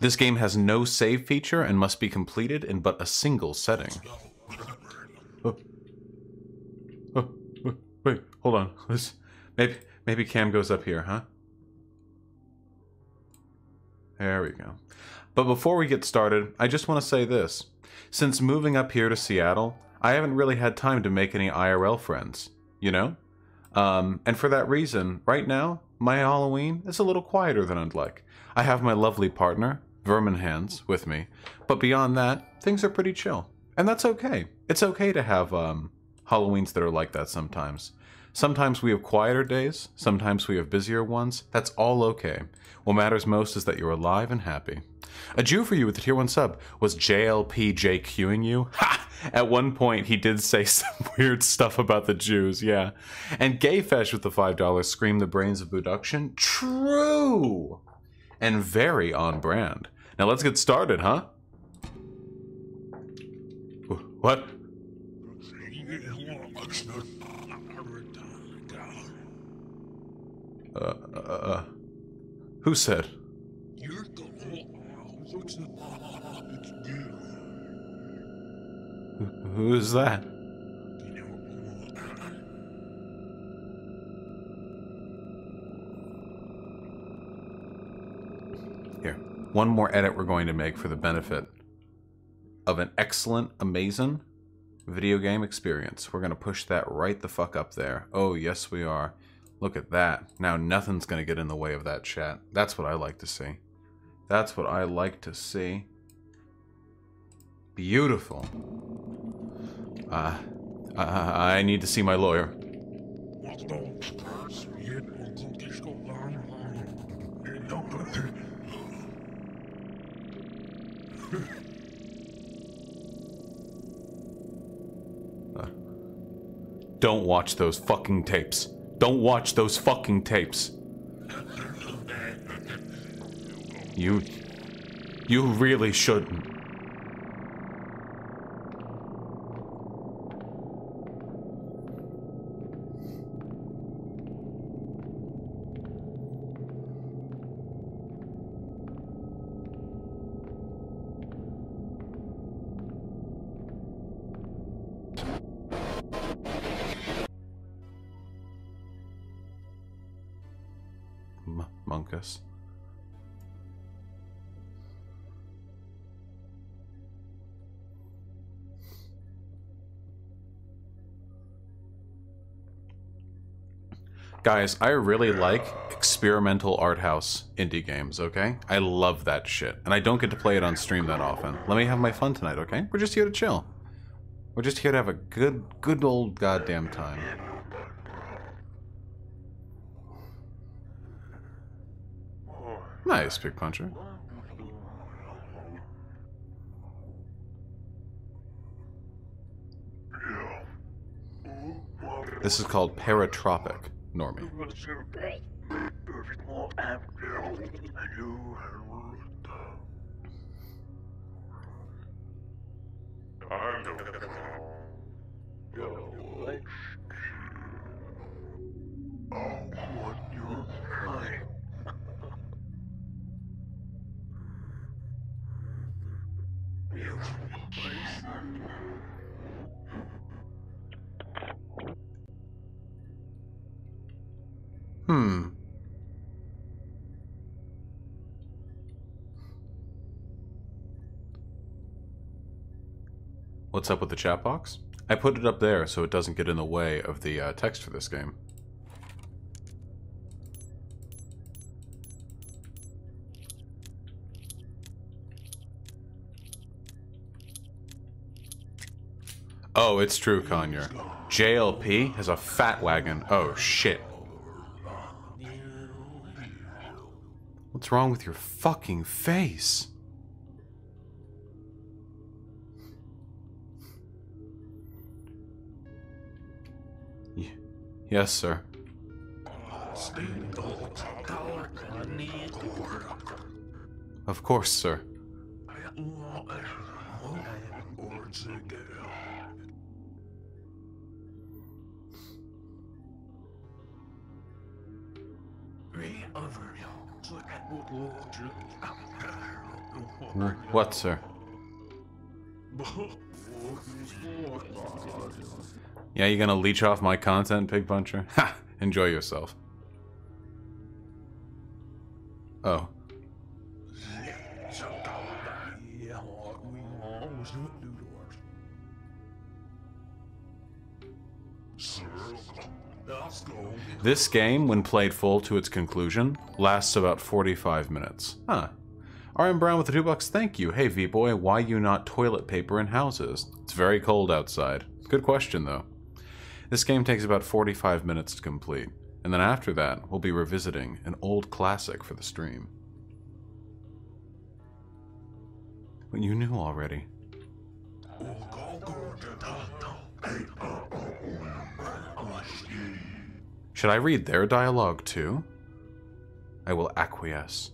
This game has no save feature and must be completed in but a single setting. Oh. Oh. Wait, hold on. Maybe Cam goes up here, huh? There we go. But before we get started, I just want to say this. Since moving up here to Seattle, I haven't really had time to make any IRL friends, you know? And for that reason, right now, my Halloween is a little quieter than I'd like. I have my lovely partner, Vermin Hands, with me, but beyond that, things are pretty chill. And that's okay. It's okay to have Halloweens that are like that sometimes. Sometimes we have quieter days, sometimes we have busier ones. That's all okay. What matters most is that you're alive and happy. A Jew for you with the tier 1 sub. Was JLP JQing you? Ha! At one point he did say some weird stuff about the Jews, yeah. And Gayfesh with the $5 screamed the brains of Buduction. True! And very on brand. Now let's get started, huh? What? Who said? Who is that? Here, one more edit we're going to make for the benefit of an excellent, amazing video game experience. We're going to push that right the fuck up there. Oh, yes we are. Look at that. Now nothing's going to get in the way of that chat. That's what I like to see. That's what I like to see. Beautiful. I need to see my lawyer. Don't watch those fucking tapes. Don't watch those fucking tapes. You really shouldn't. Monkus. Guys, I really like experimental art house indie games, okay? I love that shit. And I don't get to play it on stream that often. Let me have my fun tonight, okay? We're just here to chill. We're just here to have a good old goddamn time. Nice, Big Puncher. This is called Paratopic, Normie. What's up with the chat box? I put it up there so it doesn't get in the way of the text for this game. Oh, it's true, Conyer. JLP has a fat wagon. Oh, shit. What's wrong with your fucking face? Yes, sir. Of course, sir. What, sir? Yeah, you gonna leech off my content, Pig Puncher? Ha! Enjoy yourself. Oh. This game, when played full to its conclusion, lasts about 45 minutes. Huh. RM Brown with the $2, thank you. Hey V-Boy, why you not toilet paper in houses? It's very cold outside. Good question, though. This game takes about 45 minutes to complete, and then after that, we'll be revisiting an old classic for the stream. But you knew already. Should I read their dialogue too? I will acquiesce.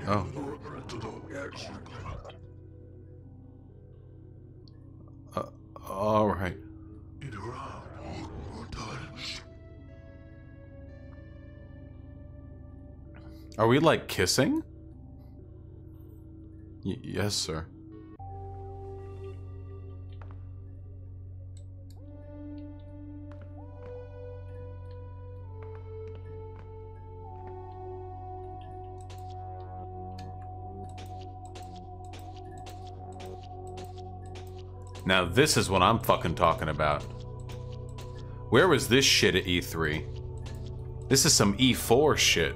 Oh. Alright. Are we like kissing? Yes, sir. Now this is what I'm fucking talking about. Where was this shit at E3? This is some E4 shit.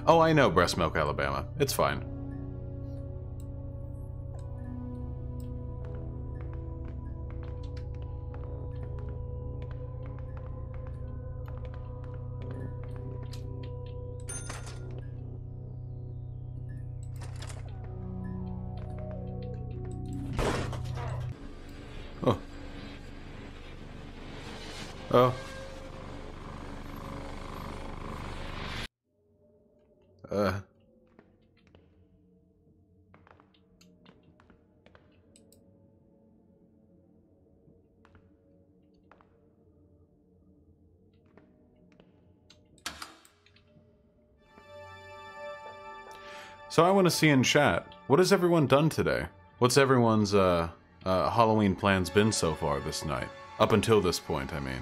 Oh, I know Breast Milk, Alabama. It's fine. Oh. Oh. So I want to see in chat, what has everyone done today? What's everyone's Halloween plans been so far this night? Up until this point, I mean.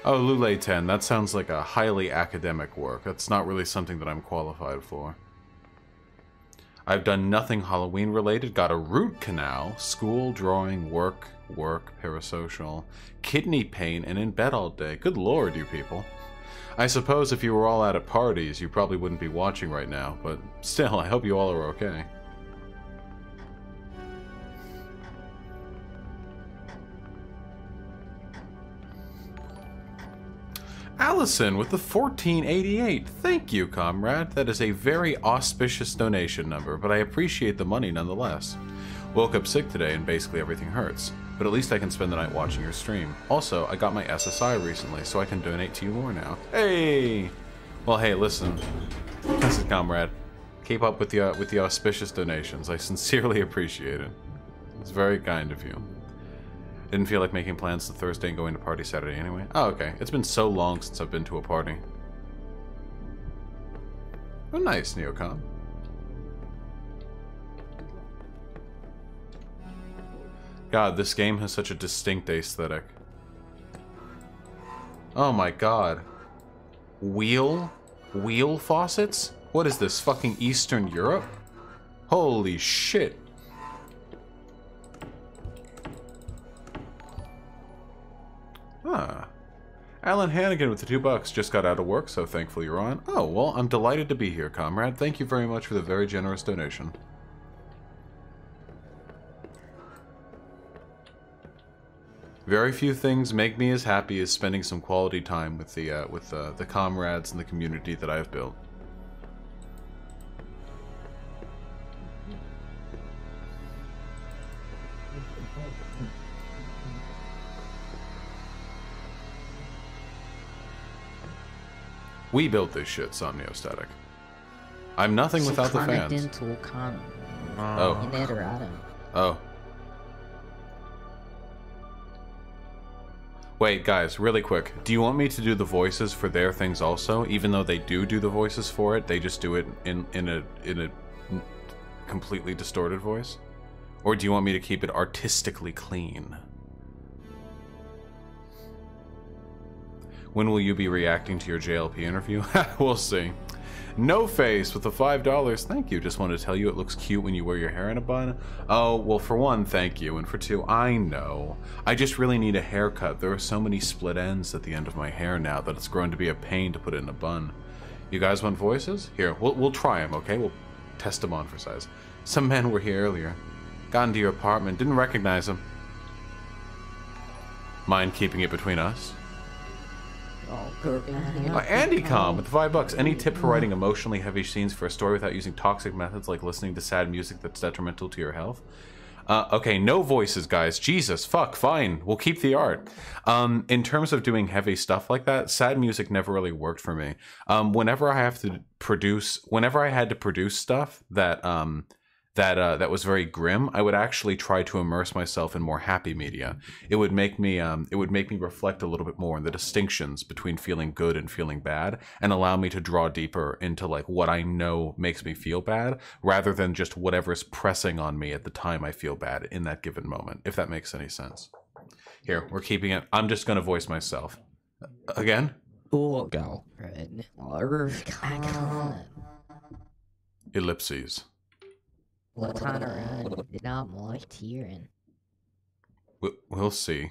Oh, Lule 10, that sounds like a highly academic work. That's not really something that I'm qualified for. I've done nothing Halloween related. Got a root canal, school, drawing, work, parasocial, kidney pain, and in bed all day. Good lord, you people. I suppose if you were all out at parties, you probably wouldn't be watching right now, but still, I hope you all are okay. Allison with the 1488. Thank you, comrade. That is a very auspicious donation number, but I appreciate the money nonetheless. Woke up sick today and basically everything hurts, but at least I can spend the night watching your stream. Also, I got my SSI recently, so I can donate to you more now. Hey! Well, hey, listen. Listen, comrade. Keep up with the auspicious donations. I sincerely appreciate it. It's very kind of you. Didn't feel like making plans to Thursday and going to party Saturday anyway. Oh, okay. It's been so long since I've been to a party. Oh, nice, Neocom. God, this game has such a distinct aesthetic. Oh my god. Wheel faucets? What is this, fucking Eastern Europe? Holy shit. Ah. Alan Hannigan with the $2 just got out of work, so thankful you're on. Oh, well, I'm delighted to be here, comrade. Thank you very much for the very generous donation. Very few things make me as happy as spending some quality time with the comrades and the community that I've built. We built this shit, Somniostatic. I'm nothing without the fans. Oh. Oh. Wait, guys, really quick. Do you want me to do the voices for their things also? Even though they do the voices for it, they just do it in a completely distorted voice? Or do you want me to keep it artistically clean? When will you be reacting to your JLP interview? We'll see. No Face with the $5. Thank you. Just wanted to tell you it looks cute when you wear your hair in a bun. Oh, well, for one, thank you. And for two, I know. I just really need a haircut. There are so many split ends at the end of my hair now that it's grown to be a pain to put it in a bun. You guys want voices? Here, we'll try them, okay? We'll test them on for size. Some men were here earlier. Got into your apartment. Didn't recognize them. Mind keeping it between us? Andy Com with $5. Any tip for writing emotionally heavy scenes for a story without using toxic methods like listening to sad music that's detrimental to your health? Okay, no voices, guys. Jesus, fuck, fine. We'll keep the art. In terms of doing heavy stuff like that, sad music never really worked for me. Whenever I had to produce stuff that was very grim, I would actually try to immerse myself in more happy media. It would make me reflect a little bit more on the distinctions between feeling good and feeling bad, and allow me to draw deeper into like what I know makes me feel bad, rather than just whatever's pressing on me at the time I feel bad in that given moment, if that makes any sense. Here, we're keeping it. I'm just gonna voice myself. Again? Go. Ellipses. We'll see.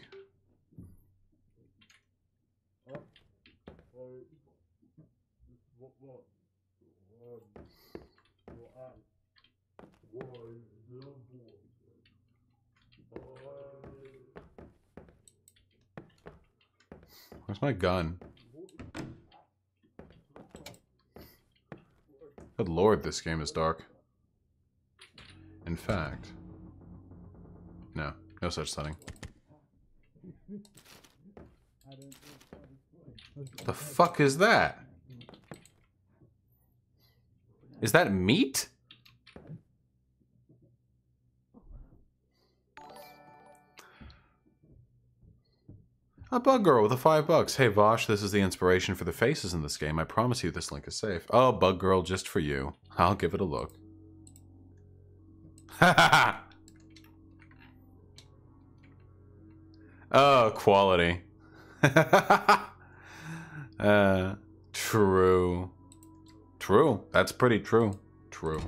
Where's my gun? Good lord, this game is dark. In fact, no such setting. The fuck is that? Is that meat? A bug girl with the $5. Hey Vaush, this is the inspiration for the faces in this game. I promise you this link is safe. Oh, bug girl, just for you. I'll give it a look. Oh, quality. True. True. That's pretty true. True.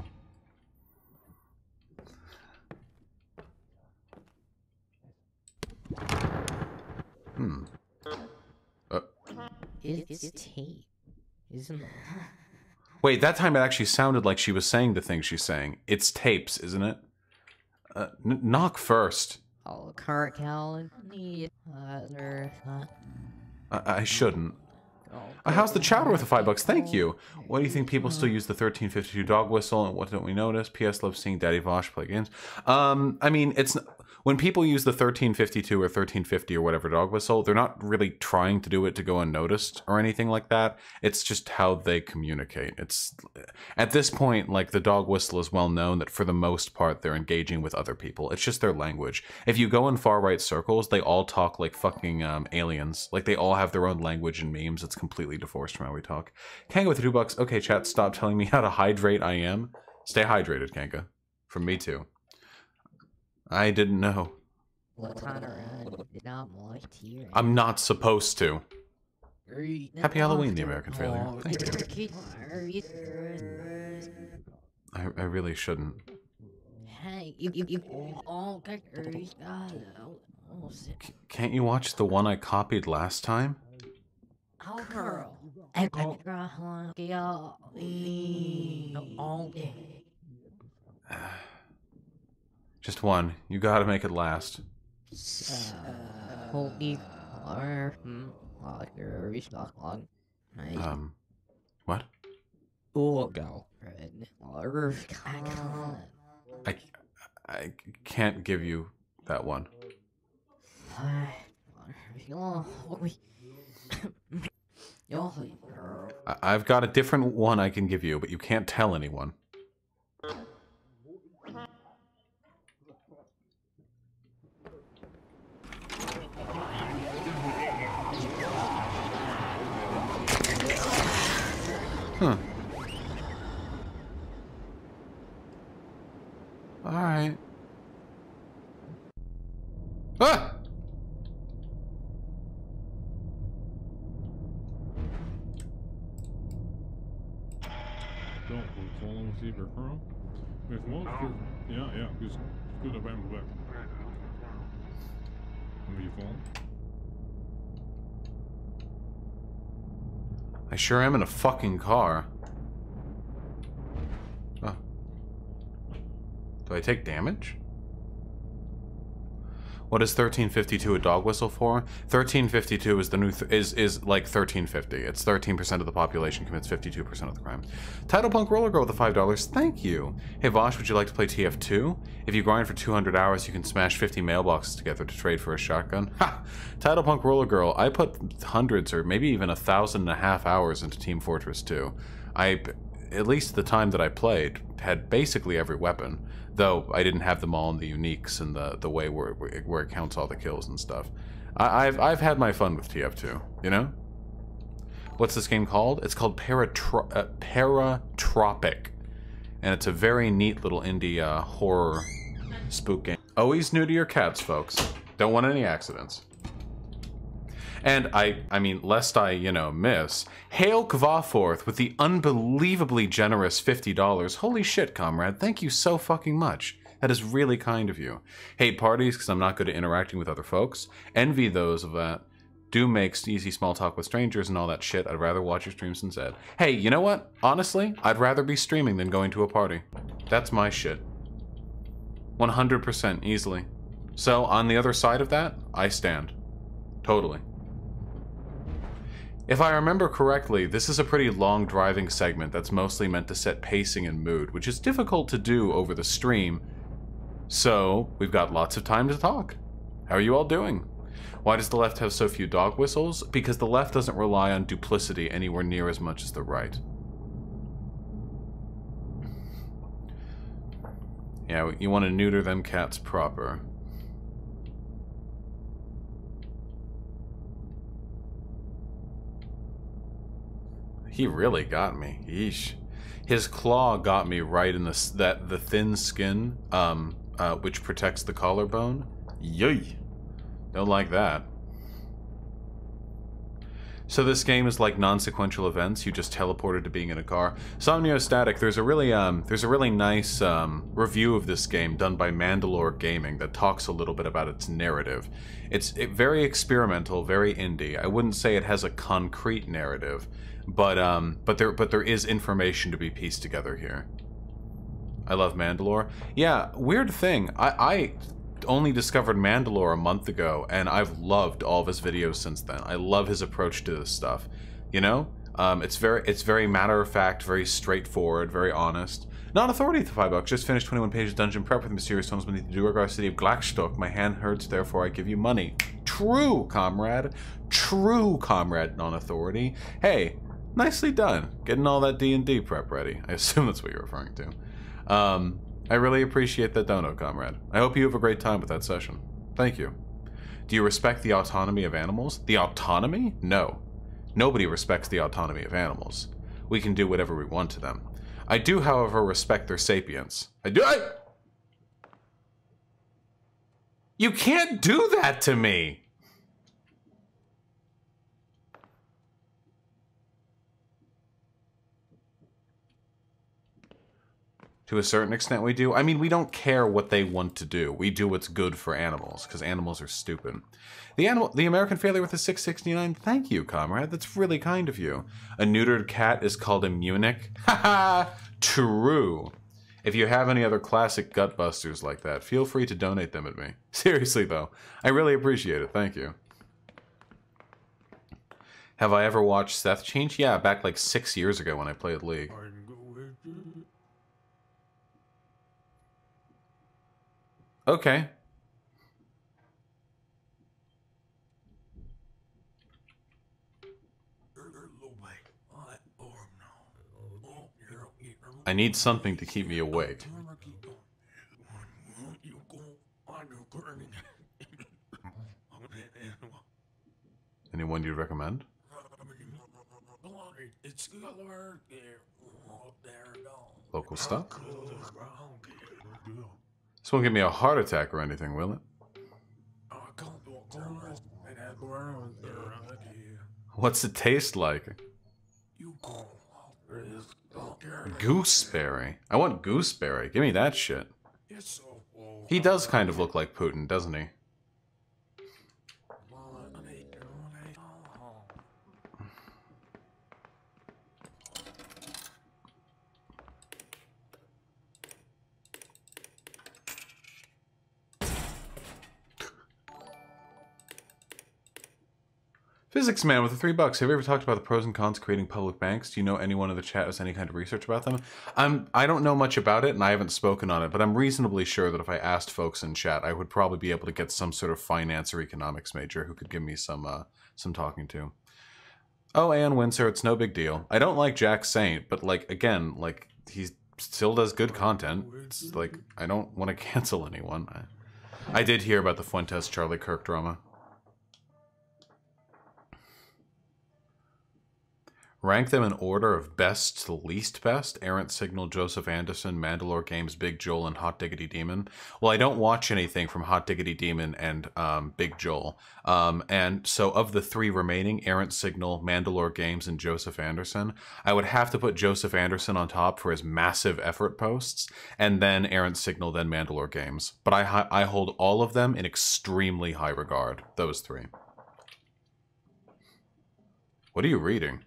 It's tape, isn't it? Wait, that time it actually sounded like she was saying the thing she's saying. It's tapes, isn't it? Knock first. Oh, I shouldn't. How's the chowder with the $5? Thank you. Why do you think people still use the 1352 dog whistle, and what don't we notice? P.S. Love seeing Daddy Vaush play games. I mean, it's when people use the 1352 or 1350 or whatever dog whistle, they're not really trying to do it to go unnoticed or anything like that. It's just how they communicate. It's at this point, like, the dog whistle is well known that for the most part they're engaging with other people. It's just their language. If you go in far right circles, they all talk like fucking aliens. Like, they all have their own language and memes. It's completely divorced from how we talk. Kanka with $2. Okay, chat, stop telling me how to hydrate. I am. Stay hydrated, Kanka. From me too. I didn't know. I'm not supposed to. Happy Halloween, the American failure. Thank you. I really shouldn't. Can't you watch the one I copied last time? Just one. You gotta make it last. What? I can't give you that one. I've got a different one I can give you, but you can't tell anyone. Huh. Alright. Ah! Don't fall on the zebra, Carl. With monsters. Yeah, just good up and back. Have you fallen? I sure am in a fucking car. Oh. Do I take damage? What is 1352 a dog whistle for? 1352 is the new is like 1350. It's 13% of the population commits 52% of the crime. Title Punk Roller Girl with the $5. Thank you. Hey Vaush, would you like to play TF2? If you grind for 200 hours, you can smash 50 mailboxes together to trade for a shotgun. Ha! Title Punk Roller Girl. I put hundreds or maybe even 1,500 hours into Team Fortress 2. At least the time that I played, had basically every weapon. Though I didn't have them all in the uniques and the way where it counts all the kills and stuff. I've had my fun with TF2, you know? What's this game called? It's called Paratopic. And it's a very neat little indie horror spook game. Always new to your cats, folks. Don't want any accidents. And I mean, lest I, you know, miss, hail Kvaforth with the unbelievably generous $50. Holy shit, comrade. Thank you so fucking much. That is really kind of you. Hate parties because I'm not good at interacting with other folks. Envy those of that. Do make easy small talk with strangers and all that shit. I'd rather watch your streams instead. Hey, you know what? Honestly, I'd rather be streaming than going to a party. That's my shit. 100% easily. So, on the other side of that, I stand. Totally. If I remember correctly, this is a pretty long driving segment that's mostly meant to set pacing and mood, which is difficult to do over the stream, so we've got lots of time to talk. How are you all doing? Why does the left have so few dog whistles? Because the left doesn't rely on duplicity anywhere near as much as the right. Yeah, you want to neuter them cats proper. He really got me. Yeesh. His claw got me right in the thin skin, which protects the collarbone. Yay! Don't like that. So this game is like non-sequential events. You just teleported to being in a car. Somniostatic. There's a really nice review of this game done by Mandalore Gaming that talks a little bit about its narrative. It's very experimental, very indie. I wouldn't say it has a concrete narrative. But there is information to be pieced together here. I love Mandalore. Yeah, weird thing. I only discovered Mandalore a month ago, and I've loved all of his videos since then. I love his approach to this stuff. You know, it's very matter of fact, very straightforward, very honest. Non-authority for $5. Just finished 21 pages dungeon prep with mysterious tones beneath the Duergar city of Glaxstock. My hand hurts, therefore I give you money. True, comrade. True, comrade. Non-authority. Hey. Nicely done. Getting all that D&D prep ready. I assume that's what you're referring to. I really appreciate that dono, comrade. I hope you have a great time with that session. Thank you. Do you respect the autonomy of animals? The autonomy? No. Nobody respects the autonomy of animals. We can do whatever we want to them. I do, however, respect their sapience. You can't do that to me! To a certain extent we do. I mean, we don't care what they want to do. We do what's good for animals, because animals are stupid. The American failure with the 669, thank you, comrade. That's really kind of you. A neutered cat is called a Munich. Haha! True. If you have any other classic gutbusters like that, feel free to donate them at me. Seriously, though. I really appreciate it. Thank you. Have I ever watched Seth change? Yeah, back like 6 years ago when I played League. Okay. I need something to keep me awake. Anyone you'd recommend? Local stuff? This won't give me a heart attack or anything, will it? What's it taste like? Gooseberry. I want gooseberry. Give me that shit. He does kind of look like Putin, doesn't he? Physics Man with the $3. Have you ever talked about the pros and cons of creating public banks? Do you know anyone in the chat has any kind of research about them? I don't know much about it, and I haven't spoken on it, but I'm reasonably sure that if I asked folks in chat, I would probably be able to get some sort of finance or economics major who could give me some talking to. Oh, Ann Windsor, it's no big deal. I don't like Jack Saint, but like again, like he still does good content. It's like I don't want to cancel anyone. I did hear about the Fuentes Charlie Kirk drama. Rank them in order of best to least best. Errant Signal, Joseph Anderson, Mandalore Games, Big Joel, and Hot Diggity Demon. Well, I don't watch anything from Hot Diggity Demon and Big Joel. And so of the three remaining, Errant Signal, Mandalore Games, and Joseph Anderson, I would have to put Joseph Anderson on top for his massive effort posts, and then Errant Signal, then Mandalore Games. But I hold all of them in extremely high regard, those three. What are you reading?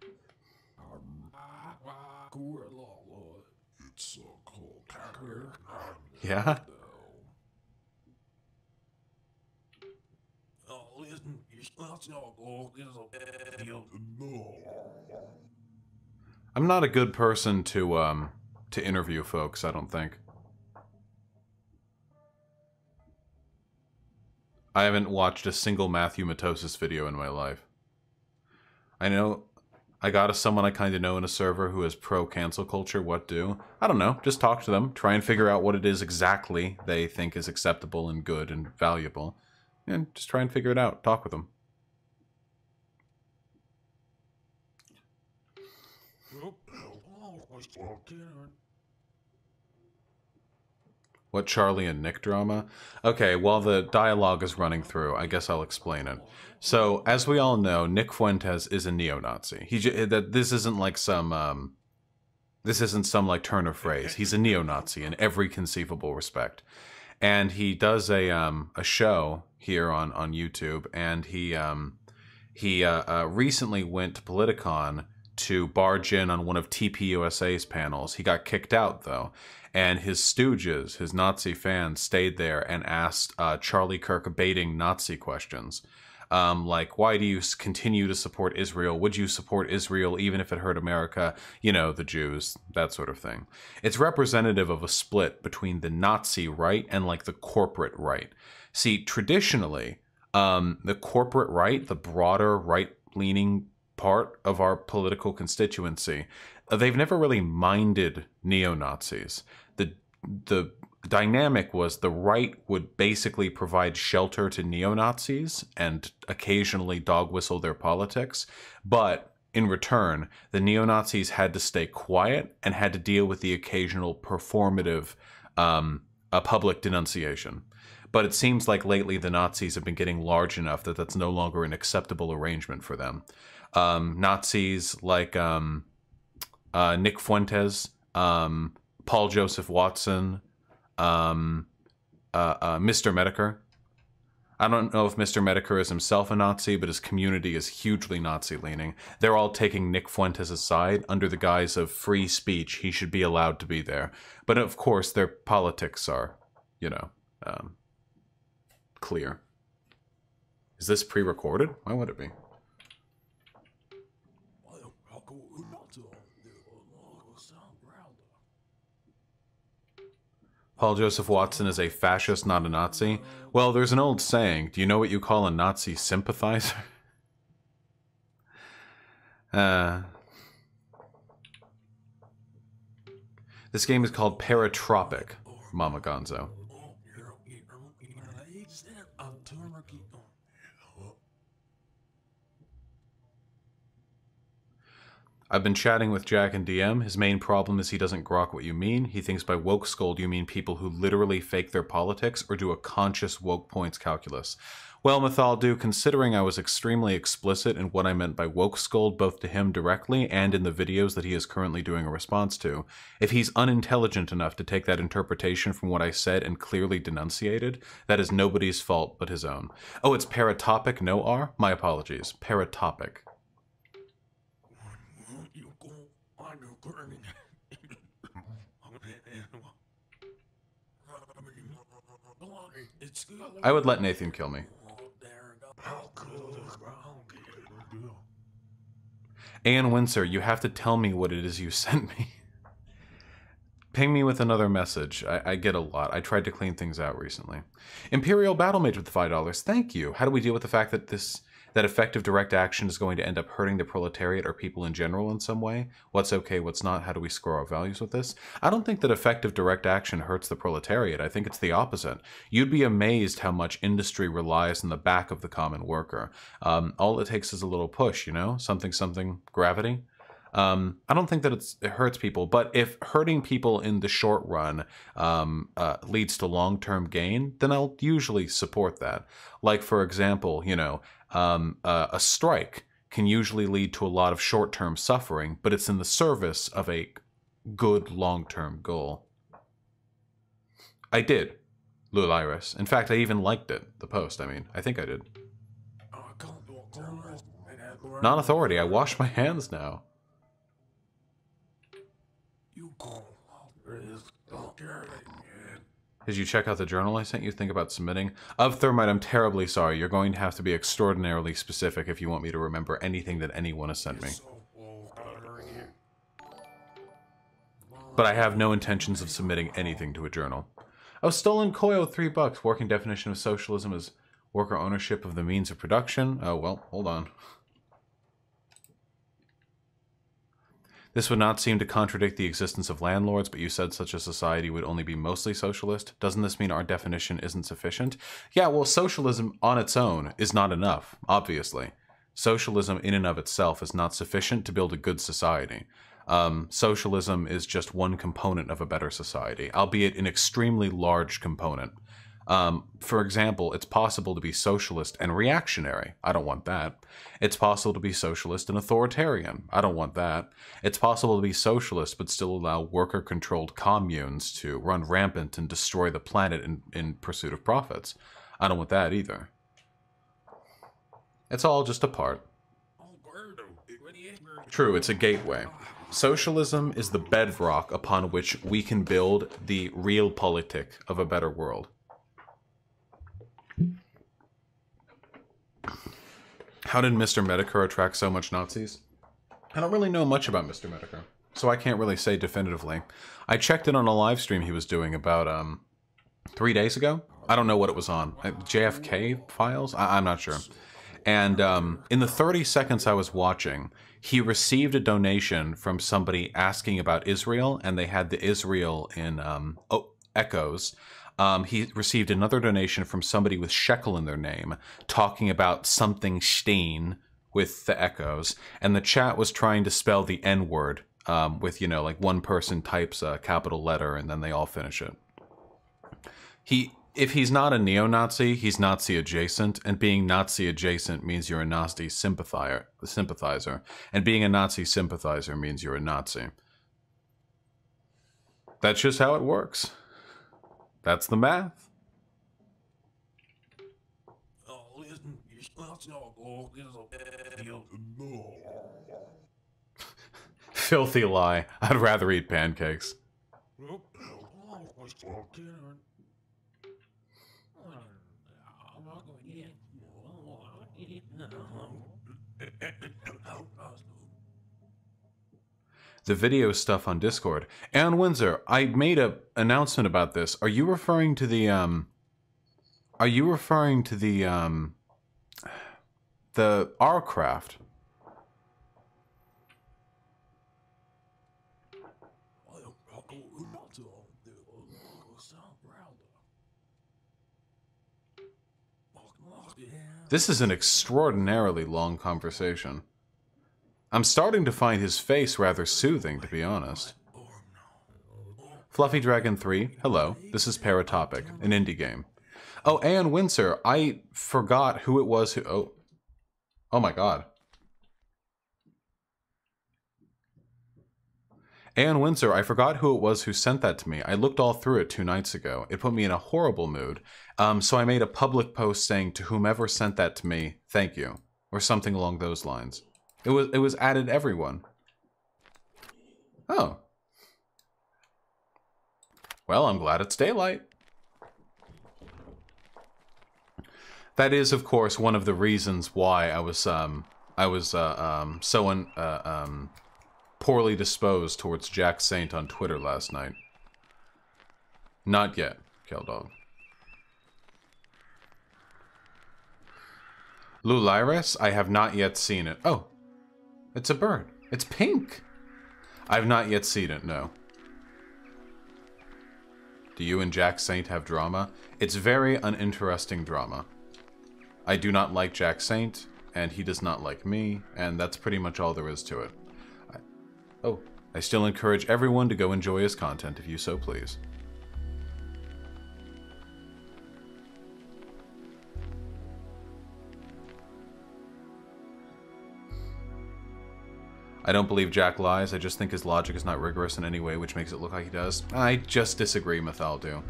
Yeah? I'm not a good person to interview folks, I don't think. I haven't watched a single Matthew Matosis video in my life. I know I got someone I kind of know in a server who is pro-cancel culture. What do? I don't know. Just talk to them. Try and figure out what it is exactly they think is acceptable and good and valuable. And just try and figure it out. Talk with them. What Charlie and Nick drama? Okay, while the dialogue is running through, I guess I'll explain it. So, as we all know, Nick Fuentes is a neo-Nazi. This isn't like some, this isn't some like turn of phrase. He's a neo-Nazi in every conceivable respect. And he does a show here on YouTube, and he recently went to Politicon to barge in on one of TPUSA's panels. He got kicked out, though. And his stooges, his Nazi fans, stayed there and asked Charlie Kirk baiting Nazi questions. Like, why do you continue to support Israel? Would you support Israel even if it hurt America? You know, the Jews, that sort of thing. It's representative of a split between the Nazi right and, like, the corporate right. See, traditionally, the corporate right, the broader right-leaning part of our political constituency, they've never really minded neo-Nazis. The dynamic was the right would basically provide shelter to neo-Nazis and occasionally dog whistle their politics, but in return, the neo-Nazis had to stay quiet and had to deal with the occasional performative public denunciation. But it seems like lately the Nazis have been getting large enough that that's no longer an acceptable arrangement for them. Nazis like Nick Fuentes, Paul Joseph Watson, Mr. Medicare. I don't know if Mr. Medicare is himself a Nazi, but his community is hugely Nazi-leaning. They're all taking Nick Fuentes' side under the guise of free speech. He should be allowed to be there. But of course, their politics are, you know, clear. Is this pre-recorded? Why would it be? Paul Joseph Watson is a fascist, not a Nazi. Well, there's an old saying. Do you know what you call a Nazi sympathizer? This game is called Paratropic, Mama Gonzo. I've been chatting with Jack in DM. His main problem is he doesn't grok what you mean. He thinks by woke scold you mean people who literally fake their politics or do a conscious woke points calculus. Well, Mythaldu, considering I was extremely explicit in what I meant by woke scold both to him directly and in the videos that he is currently doing a response to, if he's unintelligent enough to take that interpretation from what I said and clearly denunciated, that is nobody's fault but his own. Oh, it's Paratopic, no R? My apologies. Paratopic. I would let Nathan kill me. Ann Windsor, you have to tell me what it is you sent me. Ping me with another message. I get a lot. I tried to clean things out recently. Imperial Battle Mage with the $5. Thank you. How do we deal with the fact that that effective direct action is going to end up hurting the proletariat or people in general in some way? What's okay, what's not? How do we score our values with this? I don't think that effective direct action hurts the proletariat. I think it's the opposite. You'd be amazed how much industry relies on the back of the common worker. All it takes is a little push, you know? Something, gravity. I don't think that it hurts people, but if hurting people in the short run leads to long-term gain, then I'll usually support that. Like, for example, you know, a strike can usually lead to a lot of short-term suffering, but it's in the service of a good long-term goal. I did, Luliris. In fact, I even liked it, the post, I mean. I think I did. Non-authority, I wash my hands now. Did you check out the journal I sent you? Think about submitting? Of Thermite, I'm terribly sorry. You're going to have to be extraordinarily specific if you want me to remember anything that anyone has sent me. But I have no intentions of submitting anything to a journal. Oh, Stolen Coil, $3. Working definition of socialism is worker ownership of the means of production. Oh, well, hold on. This would not seem to contradict the existence of landlords, but you said such a society would only be mostly socialist. Doesn't this mean our definition isn't sufficient? Yeah, well, socialism on its own is not enough, obviously. Socialism in and of itself is not sufficient to build a good society. Socialism is just one component of a better society, albeit an extremely large component. For example, it's possible to be socialist and reactionary. I don't want that. It's possible to be socialist and authoritarian. I don't want that. It's possible to be socialist but still allow worker-controlled communes to run rampant and destroy the planet in pursuit of profits. I don't want that either. It's all just a part. True, it's a gateway. Socialism is the bedrock upon which we can build the realpolitik of a better world. How did Mr. Medicare attract so much Nazis? I don't really know much about Mr. Medicare, so I can't really say definitively. I checked in on a live stream he was doing about 3 days ago. I don't know what it was on. JFK files? I'm not sure. And in the 30 seconds I was watching, he received a donation from somebody asking about Israel, and they had the Israel in echoes. He received another donation from somebody with shekel in their name, talking about something Steen with the echoes, and the chat was trying to spell the N-word with, you know, like one person types a capital letter and then they all finish it. If he's not a neo-Nazi, he's Nazi adjacent, and being Nazi adjacent means you're a Nazi sympathizer, and being a Nazi sympathizer means you're a Nazi. That's just how it works. That's the math. Filthy lie. I'd rather eat pancakes. The video stuff on Discord. Ann Windsor, I made an announcement about this. Are you referring to the R-Craft? This is an extraordinarily long conversation. I'm starting to find his face rather soothing, to be honest. Fluffy Dragon 3, hello. This is Paratopic, an indie game. Oh, Ann Windsor, I forgot who it was who... Oh. Oh my god. Ann Windsor, I forgot who it was who sent that to me. I looked all through it 2 nights ago. It put me in a horrible mood. So I made a public post saying to whomever sent that to me, thank you. Or something along those lines. It was added to everyone. Oh. Well, I'm glad it's daylight. That is, of course, one of the reasons why I was so poorly disposed towards Jack Saint on Twitter last night. Not yet, Keldog. Luliris, I have not yet seen it. Oh, it's a bird. It's pink. I've not yet seen it, no. Do you and Jack Saint have drama? It's very uninteresting drama. I do not like Jack Saint, and he does not like me, and that's pretty much all there is to it. I still encourage everyone to go enjoy his content if you so please. I don't believe Jack lies, I just think his logic is not rigorous in any way, which makes it look like he does. I just disagree, Mathaldu.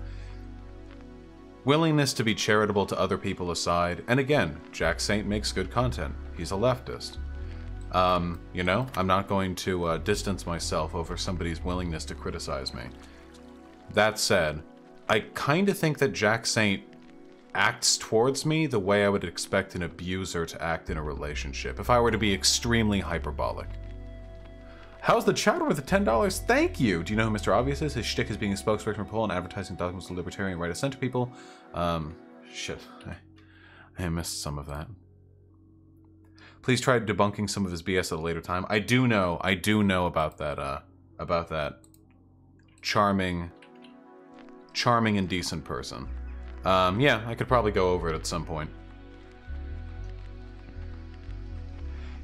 Willingness to be charitable to other people aside, and again, Jack Saint makes good content. He's a leftist. You know, I'm not going to distance myself over somebody's willingness to criticize me. That said, I kind of think that Jack Saint acts towards me the way I would expect an abuser to act in a relationship, if I were to be extremely hyperbolic. How's the chowder with the $10? Thank you! Do you know who Mr. Obvious is? His shtick is being a spokesperson for Poland, advertising documents to libertarian right of center people. Shit. I missed some of that. Please try debunking some of his BS at a later time. I do know about that charming and decent person. Yeah, I could probably go over it at some point.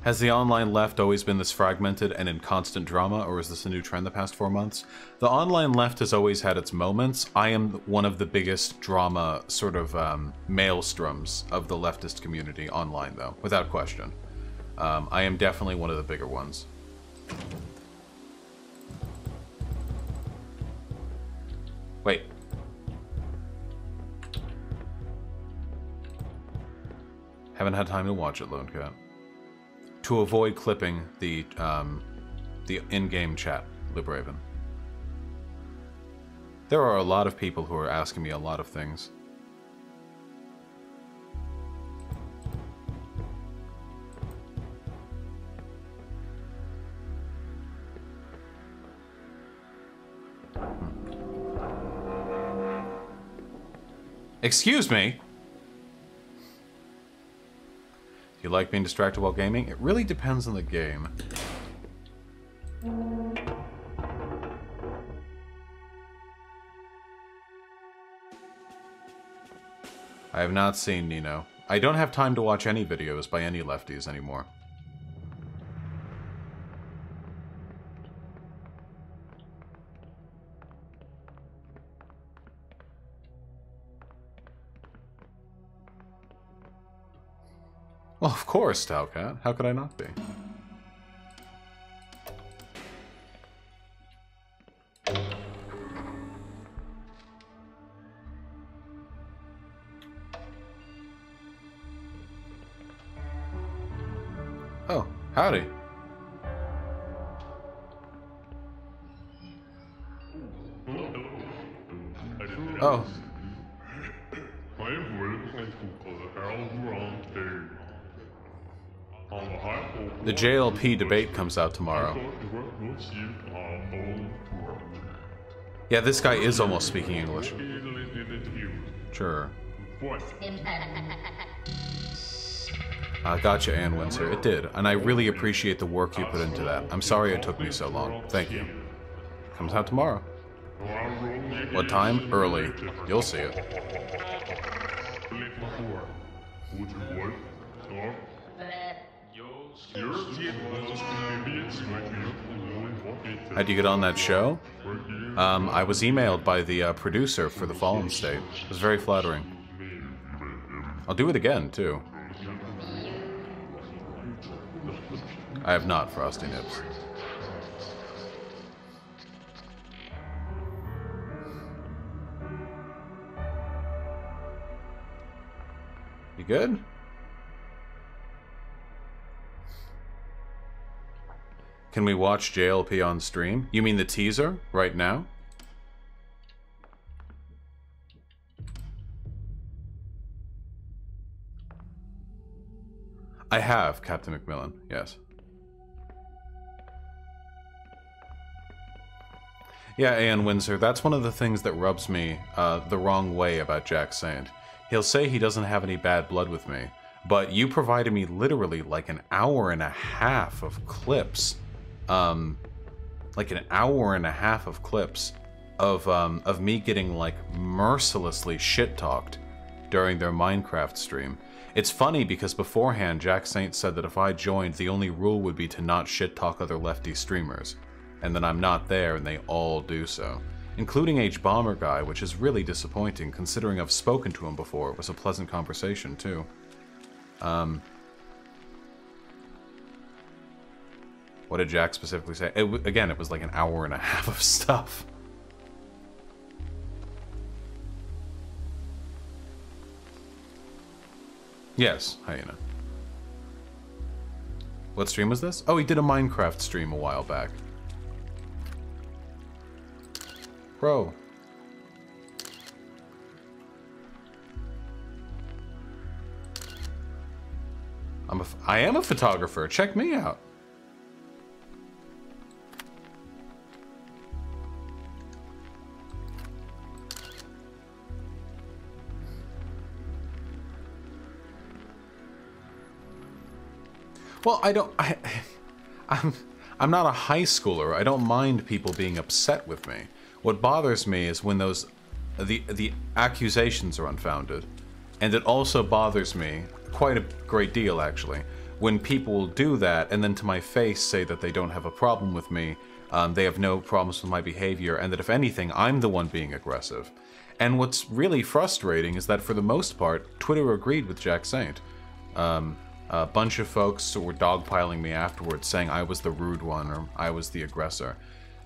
Has the online left always been this fragmented and in constant drama, or is this a new trend the past 4 months? The online left has always had its moments. I am one of the biggest drama sort of maelstroms of the leftist community online, though, without question. I am definitely one of the bigger ones. Wait. Haven't had time to watch it, Lone Cat. To avoid clipping the in-game chat, Libraven. There are a lot of people who are asking me a lot of things. Excuse me? You like being distracted while gaming? It really depends on the game. I have not seen Nino. I don't have time to watch any videos by any lefties anymore. Well, of course, Stalcat. How could I not be? Oh, howdy. Oh. The JLP debate comes out tomorrow. Yeah, this guy is almost speaking English. Sure. Gotcha, Ann Windsor. It did, and I really appreciate the work you put into that. I'm sorry it took me so long. Thank you. Comes out tomorrow. What time? Early. You'll see it. How'd you get on that show? I was emailed by the producer for The Fallen State. It was very flattering. I'll do it again, too. I have not, Frosty Nips. You good? Can we watch JLP on stream? You mean the teaser right now? I have, Captain McMillan, yes. Yeah, Ian Windsor, that's one of the things that rubs me the wrong way about Jack Saint. He'll say he doesn't have any bad blood with me, but you provided me literally like an hour and a half of clips. Like an hour and a half of clips of me getting like mercilessly shit-talked during their Minecraft stream. It's funny because beforehand Jack Saint said that if I joined, the only rule would be to not shit-talk other lefty streamers. And then I'm not there and they all do so. Including H-Bomber Guy, which is really disappointing considering I've spoken to him before. It was a pleasant conversation too. What did Jack specifically say? Again, it was like an hour and a half of stuff. Yes, Hyena. What stream was this? Oh, he did a Minecraft stream a while back. Bro. I am a photographer. Check me out. Well, I'm not a high schooler. I don't mind people being upset with me. What bothers me is when the accusations are unfounded. And it also bothers me, quite a great deal actually, when people will do that and then to my face say that they don't have a problem with me, they have no problems with my behavior, and that if anything, I'm the one being aggressive. And what's really frustrating is that for the most part, Twitter agreed with Jack Saint. A bunch of folks were dogpiling me afterwards, saying I was the rude one or I was the aggressor.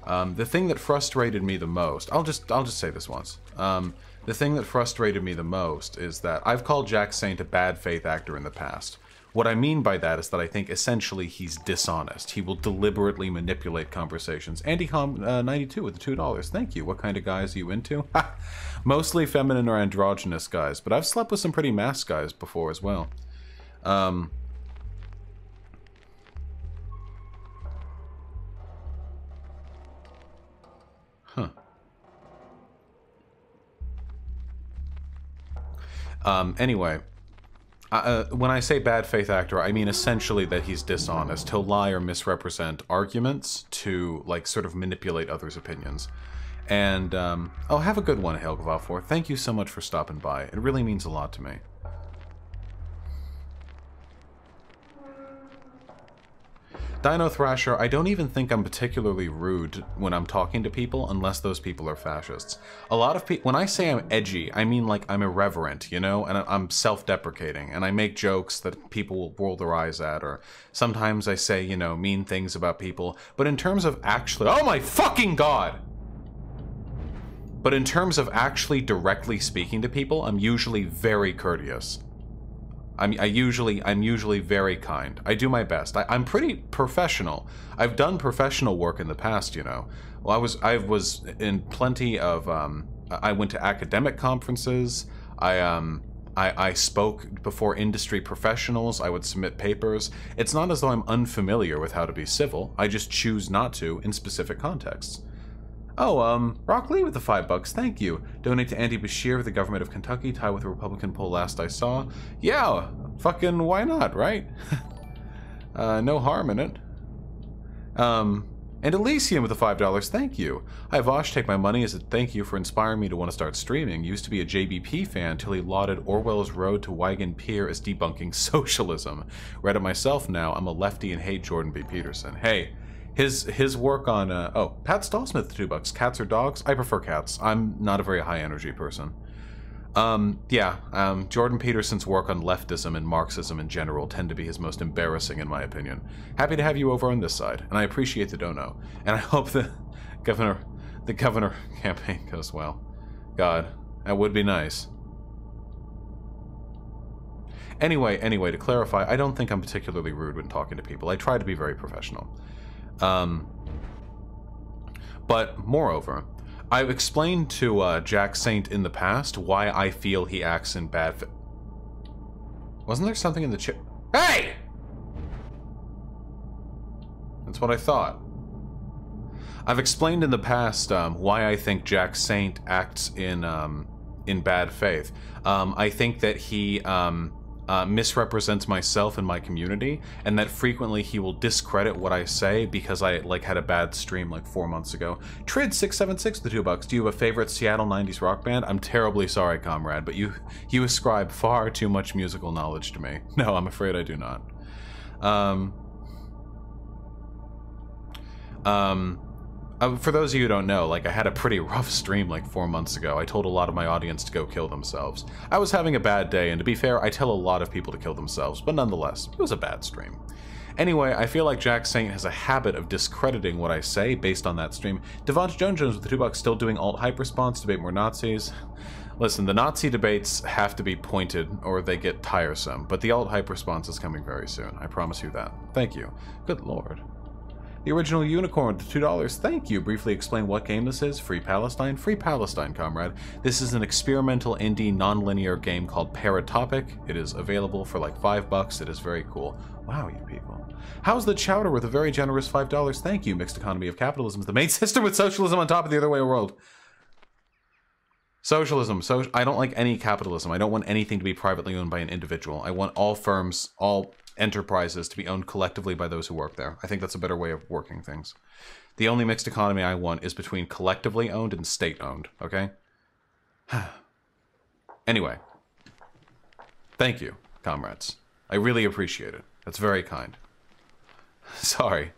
The thing that frustrated me the most, I'll just say this once. The thing that frustrated me the most is that I've called Jack Saint a bad faith actor in the past. What I mean by that is that I think essentially he's dishonest. He will deliberately manipulate conversations. AndyCom92 with the $2. Thank you. What kind of guys are you into? Mostly feminine or androgynous guys, but I've slept with some pretty masked guys before as well. Anyway, when I say bad faith actor, I mean essentially that he's dishonest. He'll lie or misrepresent arguments to, like, sort of manipulate others' opinions. And, oh, have a good one, Helgvafor. Thank you so much for stopping by. It really means a lot to me. Dino Thrasher, I don't even think I'm particularly rude when I'm talking to people unless those people are fascists. A lot of people, when I say I'm edgy, I mean like I'm irreverent, you know, and I'm self-deprecating, and I make jokes that people will roll their eyes at, or sometimes I say, you know, mean things about people, but in terms of actually, oh my fucking god! But in terms of actually directly speaking to people, I'm usually very courteous. I'm usually very kind. I do my best. I'm pretty professional. I've done professional work in the past, you know. Well, I was in plenty of, I went to academic conferences. I spoke before industry professionals. I would submit papers. It's not as though I'm unfamiliar with how to be civil. I just choose not to in specific contexts. Oh, Rock Lee with the $5, thank you. Donate to Andy Bashir of the government of Kentucky, tie with a Republican poll last I saw. Yeah, fucking why not, right? No harm in it. And Elysium with the $5, thank you. Hi Vaush, take my money as a thank you for inspiring me to want to start streaming. Used to be a JBP fan till he lauded Orwell's Road to Wagon Pier as debunking socialism. Read it myself now, I'm a lefty and hate Jordan B. Peterson. Hey, his work on, oh, Pat Stallsmith, $2. Cats or dogs? I prefer cats. I'm not a very high energy person. Jordan Peterson's work on leftism and Marxism in general tend to be his most embarrassing in my opinion. Happy to have you over on this side, and I appreciate the dono. And I hope the governor campaign goes well. God, that would be nice. Anyway, to clarify, I don't think I'm particularly rude when talking to people. I try to be very professional. But moreover, I've explained to Jack Saint in the past why I feel he acts in bad faith. Wasn't there something in the chip? Hey! That's what I thought. I've explained in the past why I think Jack Saint acts in bad faith. I think that he misrepresents myself and my community, and that frequently he will discredit what I say because I had a bad stream 4 months ago. Trid676 the $2. Do you have a favorite Seattle 90s rock band? I'm terribly sorry, comrade, but you ascribe far too much musical knowledge to me. No, I'm afraid I do not. For those of you who don't know, I had a pretty rough stream 4 months ago. I told a lot of my audience to go kill themselves. I was having a bad day, and to be fair, I tell a lot of people to kill themselves, but nonetheless, it was a bad stream. Anyway, I feel like Jack Saint has a habit of discrediting what I say based on that stream. Devonch Jones with the $2 still doing alt-hype response, debate more Nazis. Listen, the Nazi debates have to be pointed or they get tiresome, but the alt-hype response is coming very soon. I promise you that. Thank you. Good lord. The original unicorn with $2. Thank you. Briefly explain what game this is. Free Palestine? Free Palestine, comrade. This is an experimental indie non-linear game called Paratopic. It is available for $5. It is very cool. Wow, you people. How's the chowder with a very generous $5? Thank you. Mixed economy of capitalism is the main system with socialism on top of the other way of the world. Socialism. I don't like any capitalism. I don't want anything to be privately owned by an individual. I want all firms, all enterprises to be owned collectively by those who work there. I think that's a better way of working things. The only mixed economy I want is between collectively owned and state-owned, okay? Anyway. Thank you, comrades. I really appreciate it. That's very kind. Sorry.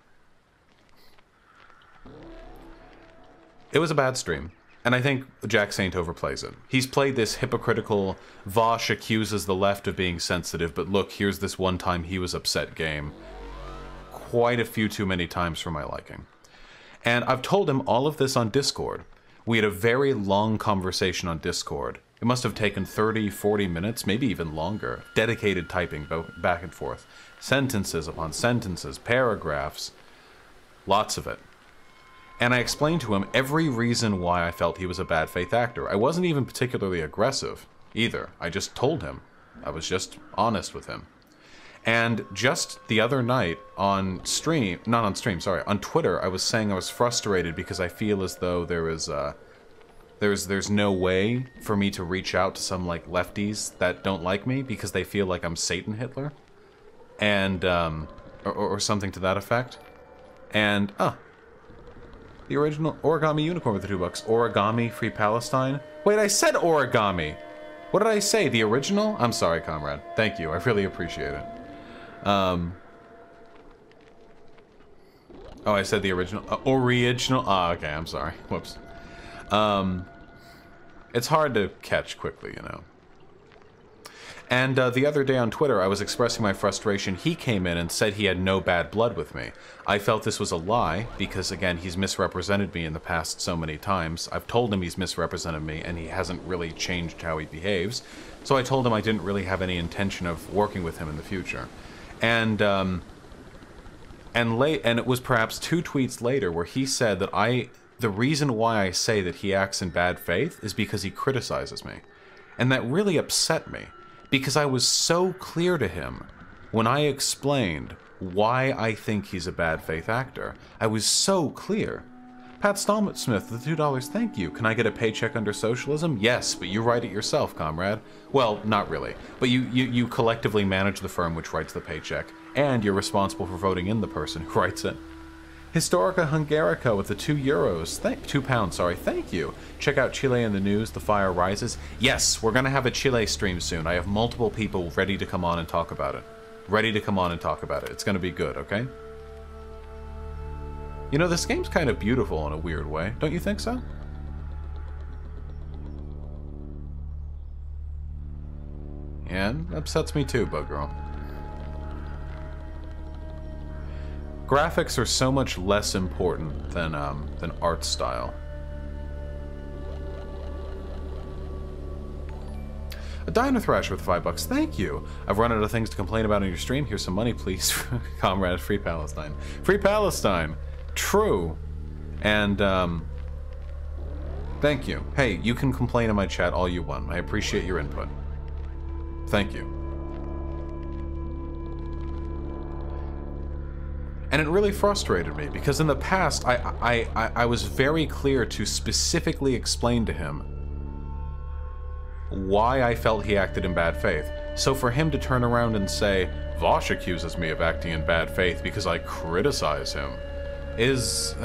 It was a bad stream. And I think Jack Saint overplays it. He's played this hypocritical, Vaush accuses the left of being sensitive, but look, here's this one time he was upset game. Quite a few too many times for my liking. And I've told him all of this on Discord. We had a very long conversation on Discord. It must have taken 30, 40 minutes, maybe even longer. Dedicated typing back and forth. Sentences upon sentences, paragraphs. Lots of it. And I explained to him every reason why I felt he was a bad faith actor. I wasn't even particularly aggressive, either. I just told him. I was just honest with him. And just the other night on stream, not on stream, sorry, on Twitter, I was saying I was frustrated because I feel as though there's no way for me to reach out to some lefties that don't like me because they feel like I'm Satan Hitler. And, or something to that effect. And, the original Origami Unicorn with the $2. Origami Free Palestine? Wait, I said origami! What did I say? The original? I'm sorry, comrade. Thank you. I really appreciate it. Oh, I said the original. Original. Ah, okay. I'm sorry. Whoops. It's hard to catch quickly, you know. And the other day on Twitter, I was expressing my frustration. He came in and said he had no bad blood with me. I felt this was a lie because, again, he's misrepresented me in the past so many times. I've told him he's misrepresented me, and he hasn't really changed how he behaves. So I told him I didn't really have any intention of working with him in the future. And it was perhaps 2 tweets later where he said that the reason why I say that he acts in bad faith is because he criticizes me. And that really upset me. Because I was so clear to him when I explained why I think he's a bad faith actor. I was so clear. Pat Smith, the $2, thank you. Can I get a paycheck under socialism? Yes, but you write it yourself, comrade. Well, not really. But you collectively manage the firm which writes the paycheck, and you're responsible for voting in the person who writes it. Historica Hungarica with the €2. £2, sorry. Thank you. Check out Chile in the news. The fire rises. Yes, we're going to have a Chile stream soon. I have multiple people ready to come on and talk about it. It's going to be good, okay? You know, this game's kind of beautiful in a weird way. Don't you think so? Yeah, it upsets me too, Bug Girl. Graphics are so much less important than art style. A Dino Thrash with $5. Thank you. I've run out of things to complain about on your stream. Here's some money, please. Comrade, free Palestine. Free Palestine. True. And, thank you. Hey, you can complain in my chat all you want. I appreciate your input. Thank you. And it really frustrated me, because in the past, I was very clear to specifically explain to him why I felt he acted in bad faith. So for him to turn around and say, Vaush accuses me of acting in bad faith because I criticize him, is...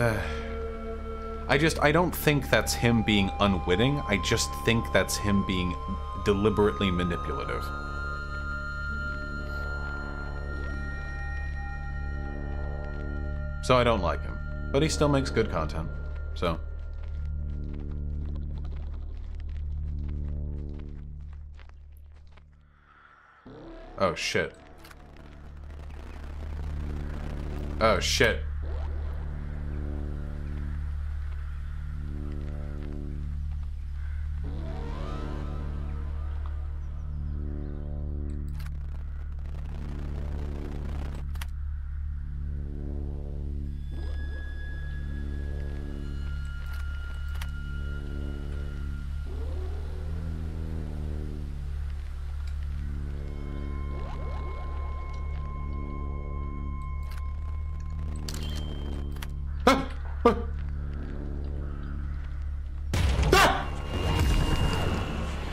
I don't think that's him being unwitting, I just think that's him being deliberately manipulative. So I don't like him. But he still makes good content. So. Oh shit. Oh shit.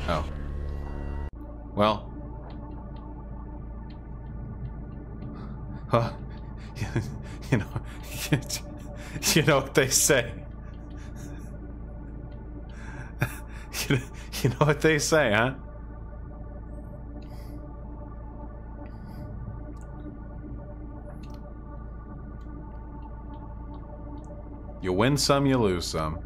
Oh. Well. You know, you know what they say. You know what they say, huh? You win some, you lose some.